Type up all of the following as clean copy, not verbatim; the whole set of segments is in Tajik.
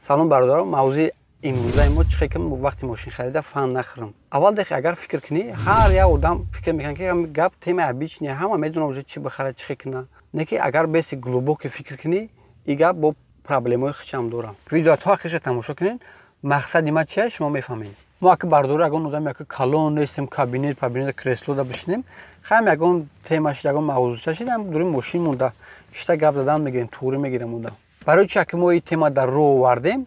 салом бародарам, мавзӯи имрӯзаи мо чӣ ки вақти мошин харида фан нахӯрам. Аввал дақиқа агар фикр кунӣ, ҳар як одам фикр мекунад ки гап темаи обичне, ҳама медонад уже чӣ бихарад, чӣ кунад. Не ки агар беси глубоки фикр кунӣ, и гап бо проблемаи худшам дорам. Видео то ахирша тамошо кунед, мақсади ма чия шумо мефаҳмед. Мо аки бардори ягон одам яки калон нестем, кабинет кресло да бишинем. Хам ягон темаш ягон мавзӯ шидам, дури мошин монда. Ишта гап задан мегирем, тури мегирем монда. барои чи ки мо ин тема дар роҳ овардем,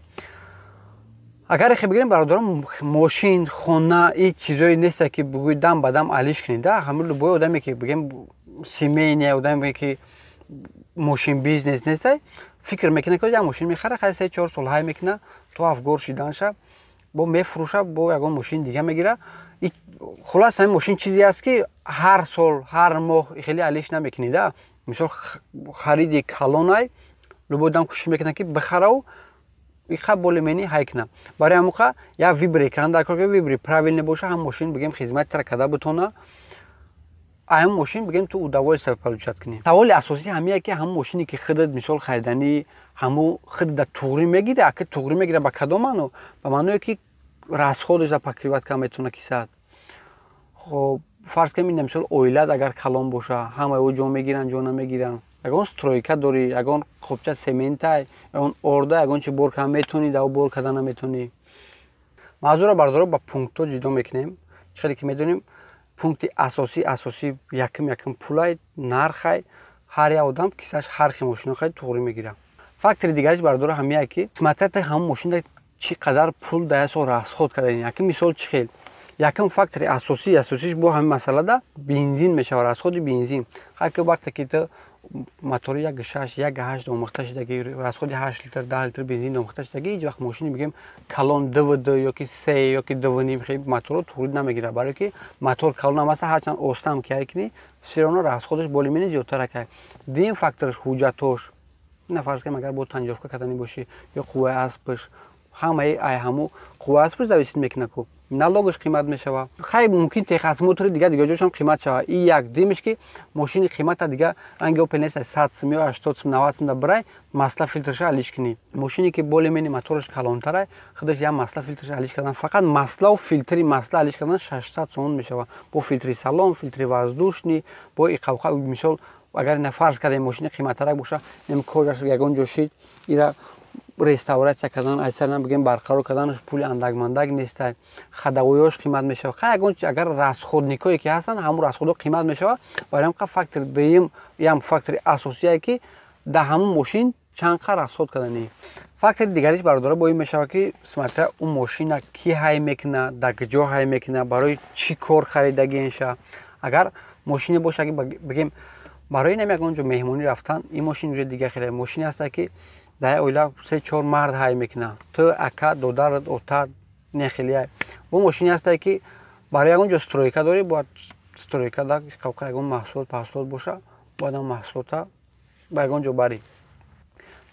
агар хе бигирем бародарам, мошин, хона ин чизое нест ки бигӯи дам ба дам алиш кунед. Да, ҳамин любой одаме ки бигем семейне, одаме ки мошин бизнес нест, фикр мекунад ки як мошин мехара, хай 3-4 сол ҳай мекуна, то афгор шиданша, бо мефурӯша, бо ягон мошин дига мегира. Хулас ҳамин мошин чизе аст ки ҳар сол, ҳар моҳ хеле алиш намекунед. Да, мисол хариди калонай любой дам кӯшиш мекунад ки бихараву иқа болемени ҳай кунад. Барои ҳамуқа як вибре кан дар кор ки вибре правилне боша, ҳам мошин бигем хизматро када бутона, ҳам мошин бигем ту удовольствие получат кунӣ. Саволи асосӣ ҳамия ки ҳам мошине ки худат мисол харидани ҳаму худ да туғри мегира, ки туғри мегира ба кадом маъно? Ба маъное ки расходаш да покриват кам метавона кисад. Хоб фарз кунем ин мисол оилат агар калон боша, ҳама ӯ ҷо мегиранд, ҷо намегиранд. Ягон стройка дори, ягон хобча сементай, ягон орда, ягон чи бор кам метонӣ, да бор када наметонӣ. Мавзӯъро бардора ба пунктҳо ҷудо мекунем. Чӣ ки медонем, пункти асосӣ якм пулай, нархай, ҳар як одам кисаш ҳар хел мошино хай туғри мегира. Фактори дигараш бардора ҳамия ки қисматати ҳамон мошина чӣ қадар пул дар як сол расход кардаем. Яки мисол чӣ хел? Якм фактори асосиш бо ҳамин масъалада бензин мешавад, расходи бензин. ҳаки вақте ки ту мотори 1.6, 1.8 омӯхта шидаги, расходи 8 литр, 10 литр бензин омӯхта шидаги, ҳеҷ вақт мошини бигем калон ДВД ёки 3 ёки 2.5 хел моторо туғрид намегирад. Барое ки мотор калон ҳам аст, ҳарчанд остам ки кунӣ, все равно расходаш болимени зиёдтар кай. Дуюм фактораш ҳуҷҷатош. Ина фарз кунем агар бо танҷовка кардани бошӣ ё қувваи аспаш, ҳамаи ҳаму қувваи аспаш зависит мекунад ку. Налогаш қимат мешавад. Хай мумкин техас мотори дига ҷошам қимат шавад. И як димаш ки мошини қимата дига ранги опел нест 100 сум ё 80 сум 90 сум да брай масла фильтрша алиш кунӣ. Мошине ки болемени мотораш калонтара, худаш як масла фильтрша алиш кардан, фақат масла ва фильтри масла алиш кардан 600 сом мешавад. Бо фильтри салон, фильтри воздушни, бо иқавқа мисол агар ина фарз кардем мошини қиматтарак боша, нем кожаш ягон ҷо шид, ира реставрация кардан, айсарам бигем барқарор кардан пули андак-мандак нестай. Хадавоёш қимат мешавад. Хай ягон агар расходникое ки ҳастанд, ҳамун расходо қимат мешавад. Барои ҳам фактор дуюм, ям фактори асосие ки да ҳамун мошин чанд қа расход карданӣ. Фактори дигариш бародора бо ин мешавад ки сматра ун мошина ки ҳай мекуна, да куҷо ҳай мекуна, барои чӣ кор харидагиша. Агар мошине боша ки бигем барои нам ягон ҷо меҳмонӣ рафтан, ин мошин уже дига хеле мошини аст ки дар оила 3-4 мард ҳай мекунад. Ту ака, додар, ота, не хеле ҳай. Бо мошини аст ки барои ягон ҷо стройка дорӣ, бояд стройка да қавқа ягон маҳсулот боша, бояд ҳам маҳсулота ба ягон ҷо барӣ.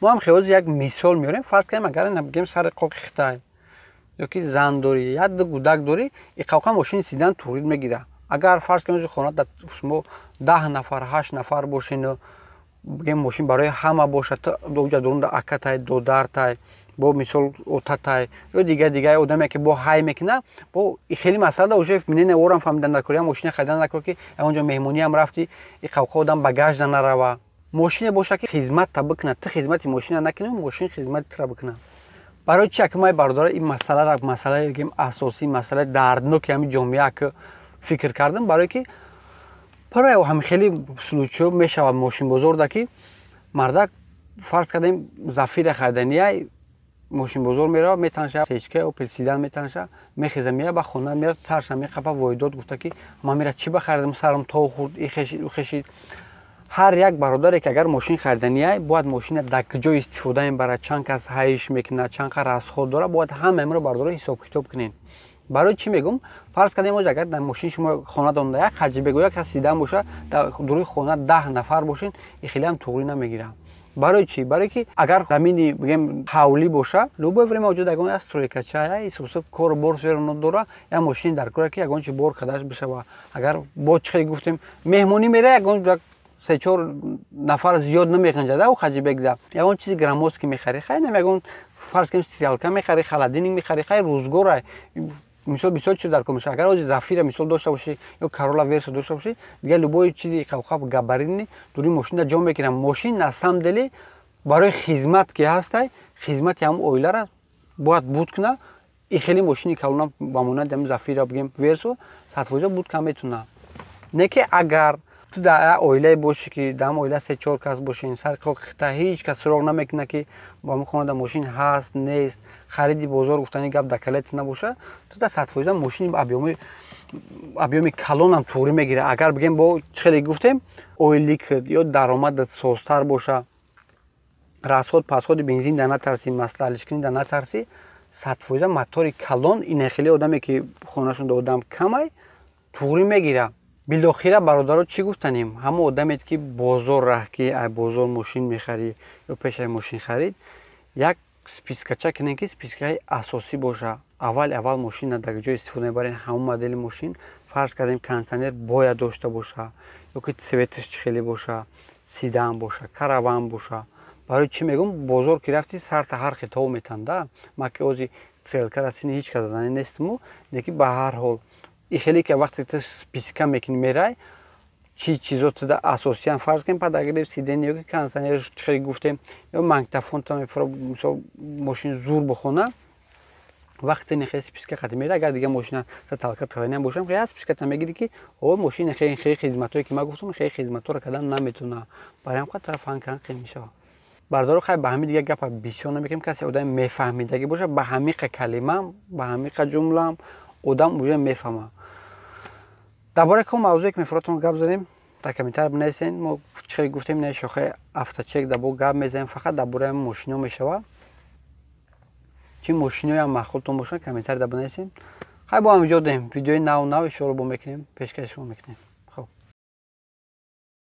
Мо ҳам хелози як мисол меорем. Фарз кунем агар бигем сари қоқи Хитай ёки зан дорӣ, як ду гудак дорӣ, и қавқа мошини сидан туғрид мегира. Агар фарз кунем хона да шумо 10 нафар, 8 нафар бошен, бигем мошин барои ҳама бошад, оҷа дорунда акатай, додартай, бо мисол отатай ё дига одаме ки бо ҳай мекуна, бо хеле масъала уже мене орам фаҳмидан дар кори мошина харидан дар кор ки ягон ҷо меҳмониам рафти, и қавқа одам багаж да нарава. Мошине боша ки хизматта бикунад, ту хизмати мошина накунӣ, мошин хизматира бикунад. Барои чи ки май бародора ин масъаларо масъалаи бигем асосӣ, масъалаи дардноки ҳамин ҷомеа ки фикр кардам, барое ки пара ҳам хеле случаё мешавад мошинбозорда ки мардак фарз кардем зафира харидания мошинбозор меравад, метанаша сечка опел сидан метанаша, мехеза мея ба хона меяд, сарша мехапа воидот гуфта ки ман мера чӣ бахаридам, сарам то хурд, и хешид. ҳар як бародаре ки агар мошин харидания бояд мошина дар куҷо истифода мебарад, чанд кас ҳайш мекунад, чанд қа расход дорад, бояд ҳамаамро бардора ҳисоб китоб кунем. барои чӣ мегум? Фарз кардем агар дар мошини шумо хона донда як хаҷибего як кас сидан боша, дар дуруи хона 10 нафар бошен, и хеле ҳам туғри намегирад. барои чӣ? Барои ки агар замини бигем ҳавлӣ боша, любое время оҷода ягон аз стройкача исоб кору бор серно дора, я мошини дар кора ки ягон чи бор кадаш бишава. Агар бо чӣ хеле гуфтем меҳмонӣ мера, ягон 3-4 нафар зиёд намеханҷада у хаҷибек да. Ягон чизи громоздки мехари, хай нам ягон фарз кунем стрелка мехари, холодильник мехари, хай рӯзгора. Мисол бисёр чиз дар кор мешавад. Агар ози зафира мисол дошта бошӣ ё Corolla Verso дошта бошӣ, дигар любое чизи хаб габаритни дури мошина ҷо мекунад. Мошин на самом деле барои хизмат ки ҳастай, хизмати ҳам оилара бояд буд куна. И хеле мошини калона ба монанди ҳам зафира бигем Verso 100% буд кам метуна. Не ки агар ту дар оилае бошӣ ки дар оила 3-4 кас бошен, сари хита ҳеҷ кас суроғ намекунад ки ба мо хонада мошин ҳаст, нест, хариди бозор гуфтани гап дар калет набоша, ту дар 100% мошини объёми калонам туғрӣ мегирад. Агар бигем бо чӣ хеле гуфтем оилик ё даромадат созтар боша, расход пасходи бензин дар натарсӣ, масъала ҳаллишкунӣ дар натарсӣ, 100% мотори калон ин хеле одаме ки хонашон одам камай туғрӣ мегирад. Билохира бародаро чӣ гуфтанем? Ҳама одаме ки бозор раҳ ки ай бозор мошин мехарӣ ё пеш аз мошин харид, як спискача кунем ки спискаи асосӣ боша. Аввал мошина дар ҷои истифода мебарем ҳамон модели мошин, фарз кардем кондитсионер бояд дошта боша, ё ки цветаш чӣ хеле боша, седан боша, караван боша. Барои чӣ мегӯм? Бозор ки рафти сарта ҳар хитоб метанда. Ма ки ози стрелка расини ҳеҷ кас задани нестиму, леки ба ҳар ҳол и хеле ки вақте ту списка мекунӣ мерай, чӣ чизот асосиян фарз кунем падагирев сиден ё ки кондитсионер чӣ хеле гуфтем ё магнитофонтон мисол мошин зур бихона, вақте нехе списка қатъ мера. Агар дигар мошина талка тайнам бошам, я списката мегирӣ ки о мошин хеле хизматое ки ман гуфтам, хеле хизматора кардан наметуна. Барам қатъ фанкан қим мешава. Бардоро хай ба ҳамин дигар гапа бисёр намекунем, касе одами мефаҳмидагӣ боша, ба ҳамиқа калимам, ба ҳамиқа ҷумлам одам уже мефаҳма. дар бораи ко мавзӯе ки мефуратон гап задем, дар комментария бинависен. Мо чӣ хеле гуфтем ин шохаи авточек дар бо гап мезанем, фақат дар бораи мошино мешава. Чӣ мошиноям махлутон бошанд, комментария дар бинависен. Хай бо ҳам иҷоза дем, видеои нав иншоалло бо мекунем, пешкаши шумо мекунем.